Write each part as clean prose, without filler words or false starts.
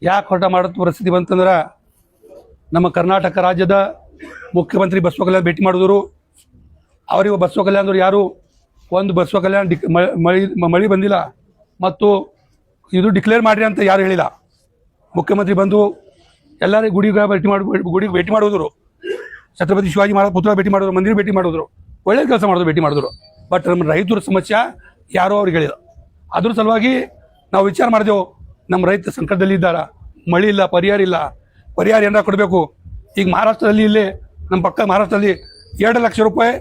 ಯಾಕೆ ಹೊರಟ ಮಾಡೋ ಪರಿಸ್ಥಿತಿ ಬಂತಂದ್ರೆ ನಮ್ಮ ಕರ್ನಾಟಕ ರಾಜ್ಯದ ಮುಖ್ಯಮಂತ್ರಿ ಬಸವ ಕಲ್ಯಾಣ್ ಭೇಟಿ ಮಾಡಿದ್ರು. ಅವರಿಗೆ ಬಸವ ಕಲ್ಯಾಣದವ್ರು ಯಾರು ಒಂದು ಬಸವ ಕಲ್ಯಾಣ ಮಳಿ ಬಂದಿಲ್ಲ ಮತ್ತು ಇದು ಡಿಕ್ಲೇರ್ ಮಾಡಿರಿ ಅಂತ ಯಾರು ಹೇಳಿಲ್ಲ. ಮುಖ್ಯಮಂತ್ರಿ ಬಂದು ಎಲ್ಲರಿಗೂ ಗುಡಿಗೆ ಭೇಟಿ ಮಾಡಿದ್ರು. ಛತ್ರಪತಿ ಶಿವಾಜಿ ಮಹಾರಾಜ್ ಪುತ್ರ ಭೇಟಿ ಮಾಡಿದ್ರು, ಮಂದಿರ ಭೇಟಿ ಮಾಡಿದ್ರು, ಒಳ್ಳೆ ಕೆಲಸ ಮಾಡಿದ್ರು, ಭೇಟಿ ಮಾಡಿದ್ರು. ಬಟ್ ನಮ್ಮ ರೈತರ ಸಮಸ್ಯೆ ಯಾರೋ ಅವ್ರಿಗೆ ಹೇಳಿಲ್ಲ. ಅದ್ರ ಸಲುವಾಗಿ ನಾವು ವಿಚಾರ ಮಾಡಿದೆವು, ನಮ್ಮ ರೈತ ಸಂಕಟದಲ್ಲಿ ಇದ್ದಾರ, ಮಳಿ ಇಲ್ಲ, ಪರಿಹಾರ ಇಲ್ಲ, ಪರಿಹಾರ ಏನಾರ ಕೊಡಬೇಕು. ಈಗ ಮಹಾರಾಷ್ಟ್ರದಲ್ಲಿ ಇಲ್ಲೇ ನಮ್ಮ ಪಕ್ಕ ಮಹಾರಾಷ್ಟ್ರದಲ್ಲಿ 2 ಲಕ್ಷ ರೂಪಾಯಿ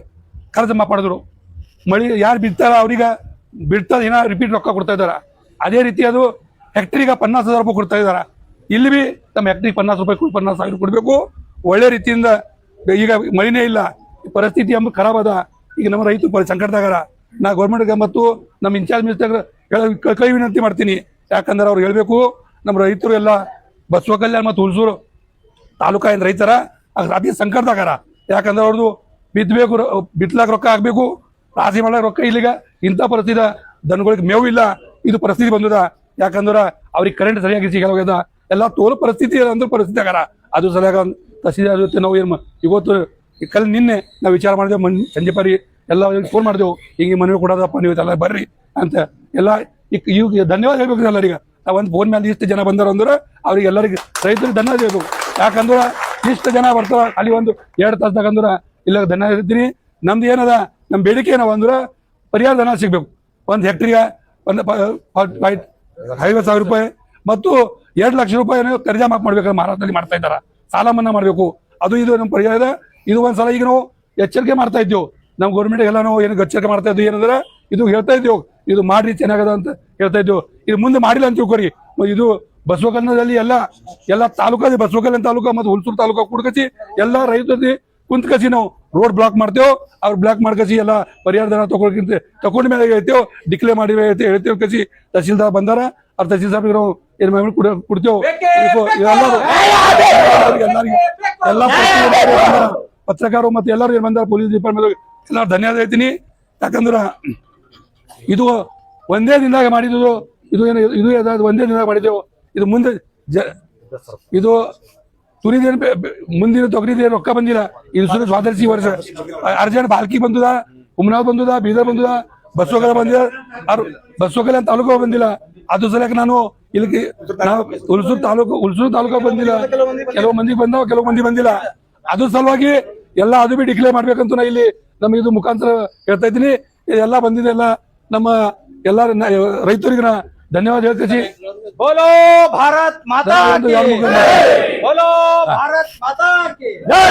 ಕರ್ಜು ಮಾಫ್ ಮಾಡಿದ್ರು. ಮಳಿ ಯಾರು ಬಿಡ್ತಾರ ಅವ್ರಿಗೆ ಬಿಡ್ತಾರೆ ಏನೋ ರಿಪೀಟ್ ರೊಕ್ಕ ಕೊಡ್ತಾ ಇದ್ದಾರೆ. ಅದೇ ರೀತಿ ಅದು ಹೆಕ್ಟ್ರಿಗೆ 50,000 ರೂಪಾಯಿ ಕೊಡ್ತಾ ಇದ್ದಾರೆ. ಇಲ್ಲಿ ಬಿ ನಮ್ಮ ಹೆಕ್ಟ್ರಿಗೆ 50 ರೂಪಾಯಿ 50,000 ಕೊಡಬೇಕು. ಒಳ್ಳೆ ರೀತಿಯಿಂದ ಈಗ ಮಳಿನೇ ಇಲ್ಲ, ಪರಿಸ್ಥಿತಿ ಎಂಬ ಖರಾಬ್ ಅದ. ಈಗ ನಮ್ಮ ರೈತರು ಸಂಕಟದಾಗಾರ. ನಾ ಗೌರ್ಮೆಂಟ್ಗೆ ಮತ್ತು ನಮ್ಮ ಇನ್ಚಾರ್ಜ್ ಮಿನಿಸ್ಟರ್ ಕೈ ವಿನಂತಿ ಮಾಡ್ತೀನಿ. ಯಾಕಂದ್ರೆ ಅವ್ರು ಹೇಳಬೇಕು, ನಮ್ಮ ರೈತರು ಎಲ್ಲ ಬಸವ ಕಲ್ಯಾಣ ಮತ್ತು ಹುಲ್ಸೂರು ತಾಲೂಕಿನ ರೈತರ ಅತಿ ಸಂಕಟದಾಗಾರ. ಯಾಕಂದ್ರೆ ಅವ್ರದ್ದು ಬಿತ್ತಬೇಕು, ಬಿತ್ತಲಾಕ ರೊಕ್ಕ ಆಗಬೇಕು, ರಾಶಿ ಮಾಡಕ್ಕೆ ರೊಕ್ಕ ಇಲ್ಲಿಗ. ಇಂಥ ಪರಿಸ್ಥಿತಿ ದನಗಳಿಗೆ ಮೇವು ಇಲ್ಲ, ಇದು ಪರಿಸ್ಥಿತಿ ಬಂದದ. ಯಾಕಂದ್ರೆ ಅವ್ರಿಗೆ ಕರೆಂಟ್ ಸರಿಯಾಗಿ ಸಿಗಲ್ಲ, ಎಲ್ಲ ತೋರು ಪರಿಸ್ಥಿತಿ ಅಂದ್ರೆ ಪರಿಸ್ಥಿತಿ ಆಗಾರ. ಅದು ಸರಿಯಾಗ ತಹಸೀಲ್ದಾರ್ ಜೊತೆ ನಾವು ಏನು ಇವತ್ತು ನಿನ್ನೆ ನಾವು ವಿಚಾರ ಮಾಡಿದೆವು. ಸಂಜೆ ಪರಿ ಎಲ್ಲ ಫೋನ್ ಮಾಡಿದೆವು, ಹಿಂಗೆ ಮನವಿ ಕೊಡೋದಪ್ಪ, ನೀವು ಎಲ್ಲ ಬರ್ರಿ ಅಂತ ಎಲ್ಲ. ಈಗ ಧನ್ಯವಾದ ಹೇಳ್ಬೇಕು ಎಲ್ಲರಿಗೆ. ಒಂದು ಫೋನ್ ಮೇಲೆ ಇಷ್ಟು ಜನ ಬಂದಾರ ಅಂದ್ರೆ ಅವ್ರಿಗೆ ಎಲ್ಲರಿಗೆ ರೈತರಿಗೆ ಧನ್ಯವಾದ ಹೇಳ್ಬೇಕು. ಯಾಕಂದ್ರೆ ಇಷ್ಟು ಜನ ಬರ್ತಾರ, ಅಲ್ಲಿ ಒಂದು 2 ತಾಸ್ದಾಗ ಅಂದ್ರೆ ಇಲ್ಲ ಧನ್ಯವಾದ ಹೇಳ್ತೀನಿ. ನಮ್ದು ಏನದ, ನಮ್ಮ ಬೇಡಿಕೆ ಏನವ ಅಂದ್ರೆ ಪರಿಹಾರ ಧನ ಸಿಗ್ಬೇಕು. ಒಂದು ಹೆಕ್ಟ್ರಿಗೆ ಒಂದು 50,000 ರೂಪಾಯಿ ಮತ್ತು 2 ಲಕ್ಷ ರೂಪಾಯಿ ಕರ್ಜಾ ಮಾಫ್ ಮಾಡ್ಬೇಕು. ಮಹಾರಾಷ್ಟ್ರದಲ್ಲಿ ಮಾಡ್ತಾ ಇದ್ದಾರ. ಸಾಲ ಮನ್ನಾ ಮಾಡಬೇಕು. ಅದು ಇದು ನಮ್ಮ ಪರಿಹಾರ. ಇದು ಒಂದ್ಸಲ ಈಗ ನಾವು ಎಚ್ಚರಿಕೆ ಮಾಡ್ತಾ ಇದ್ದೇವೆ. ನಮ್ಮ ಗೌರ್ಮೆಂಟ್ ಎಲ್ಲ ನಾವು ಏನು ಎಚ್ಚರಿಕೆ ಮಾಡ್ತಾ ಇದ್ವಿ ಏನಂದ್ರೆ ಇದು ಹೇಳ್ತಾ ಇದ್ದೇವೆ, ಇದು ಮಾಡ್ರಿ ಚೆನ್ನಾಗದ ಅಂತ ಹೇಳ್ತಾ ಇದ್ದೇವೆ. ಇದು ಮುಂದೆ ಮಾಡಿಲ್ಲ ಅಂತ ತಿಳ್ಕೊರಿ. ಇದು ಬಸವ ಕಲ್ಯಾಣದಲ್ಲಿ ಎಲ್ಲ ತಾಲೂಕು, ಬಸವ ಕಲ್ಯಾಣ ತಾಲೂಕು ಮತ್ತು ಹುಲ್ಸೂರು ತಾಲೂಕು ಕುಡ್ಕಸಿ ಎಲ್ಲ ರೈತರಿಗೆ ಕುಂತ್ಕಸಿ ನಾವು ರೋಡ್ ಬ್ಲಾಕ್ ಮಾಡ್ತೇವೆ. ಅವ್ರು ಬ್ಲಾಕ್ ಮಾಡ್ಕಸಿ ಎಲ್ಲ ಪರಿಹಾರ ಧನ ತಗೊಂಡ ಮೇಲೆ ಹೇಳ್ತೇವೆ, ಡಿಕ್ಲೇರ್ ಮಾಡಿ ಹೇಳ್ತೇವೆ ಕಸಿ. ತಹಸೀಲ್ದಾರ್ ಬಂದಾರ, ಅವ್ರ ತಹಸೀಲ್ದಾರ್ ನಾವು ಏನ್ ಮಾಡಿ ಕೊಡ್ತೇವೆ. ಎಲ್ಲ ಪತ್ರಕಾರರು ಮತ್ತೆ ಎಲ್ಲರೂ ಏನ್ ಬಂದಾರ, ಪೊಲೀಸ್ ಡಿಪಾರ್ಟ್ಮೆಂಟ್ ಎಲ್ಲ ಧನ್ಯವಾದ ಹೇಳ್ತೀನಿ. ಯಾಕಂದ್ರೆ ಇದು ಒಂದೇ ದಿನದಾಗ ಮಾಡಿದ್ದು, ಇದು ಏನು ಇದು ಒಂದೇ ದಿನದಾಗ ಮಾಡಿದ್ದೆವು. ಇದು ಮುಂದೆ ಇದು ತುರಿದೇನು ಮುಂದಿನ ತೊಗರಿದೇನು ರೊಕ್ಕ ಬಂದಿಲ್ಲ. ಇದು ಸುಮ್ಮನೆ ಸ್ವಾತಂತ್ರ್ಯ ವರ್ಷ ಅರ್ಜೆಂಟ್ ಬಾಲ್ಕಿ ಬಂದದ, ಹುಮ್ನಾಬ್ ಬಂದದ, ಬೀದರ್ ಬಂದದ, ಬಸವಕಲ್ಯಾಣ ಬಂದಿಲ್ಲ, ಅವ್ರು ಬಸವಕಲ್ಯಾಣ ತಾಲೂಕು ಬಂದಿಲ್ಲ. ಅದು ಸಲಕ್ಕೆ ನಾನು ಇಲ್ಲಿ ನಾವು ಹುಲ್ಸೂರು ತಾಲೂಕು ಬಂದಿಲ್ಲ. ಕೆಲವು ಮಂದಿ ಬಂದಾವ, ಕೆಲವು ಮಂದಿ ಬಂದಿಲ್ಲ. ಅದ್ರ ಸಲುವಾಗಿ ಎಲ್ಲ ಅದು ಬಿ ಡಿಕ್ಲೇರ್ ಮಾಡ್ಬೇಕಂತ ನಾ ಇಲ್ಲಿ ನಮಗೆ ಇದು ಮುಖಾಂತರ ಹೇಳ್ತಾ ಇದ್ದೀನಿ. ಎಲ್ಲ ಬಂದಿದೆ, ಎಲ್ಲ ನಮ್ಮ ಎಲ್ಲ ರೈತರಿಗೆ ನಾ ಧನ್ಯವಾದ ಹೇಳ್ತೀವಿ. बोलो भारत माता की बोलो भारत माता की जय।